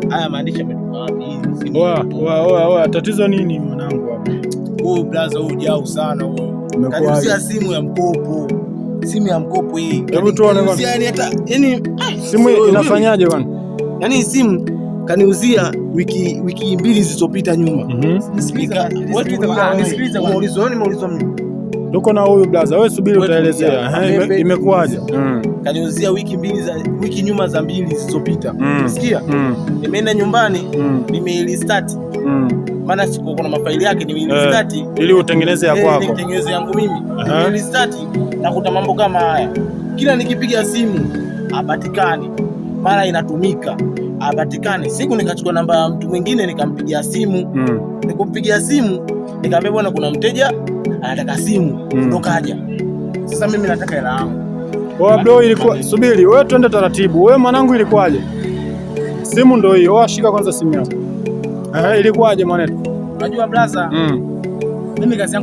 Haya maandishi yametoka wapi? Tatizo nini mwanangu hapa? Huyu brother huyu jau sana huyu. Kaniuzia simu ya mkopo. Simu ya mkopo hii. Hebu tuone bwana. Yaani simu inafanyaje bwana? Yaani simu kaniuzia wiki mbili zilizopita nyuma. Nisikiliza. Nimeulizwa mimi. Tuko na huyu blaza, wewe subiri utaelezea. Imekuaje? Kaniuzia wiki nyuma za mbili zilizopita. Unasikia? Nimeenda nyumbani, nimeilistart. Maana siko kuna mafaili yake nimeilistart ili utengeneze ya kwako. Nitengeneze yangu mimi. Nimeilistart na kuta mambo kama haya. Kila nikipiga simu hapatikani. Mara inatumika hapatikani. Siku nikachukua namba ya mtu mwingine nikampigia simu. Nikumpigia simu nikamwambia bwana kuna mteja anataka simu ndo kaja. Sasa mimi nataka hela yangu. Bro, ilikuwa subiri, wewe twende taratibu. Wewe mwanangu ilikuwaje? Simu ndo hiyo. Shika kwanza simu yako. Ilikuwaje mwanetu? Unajua blaza? Mimi kazi yangu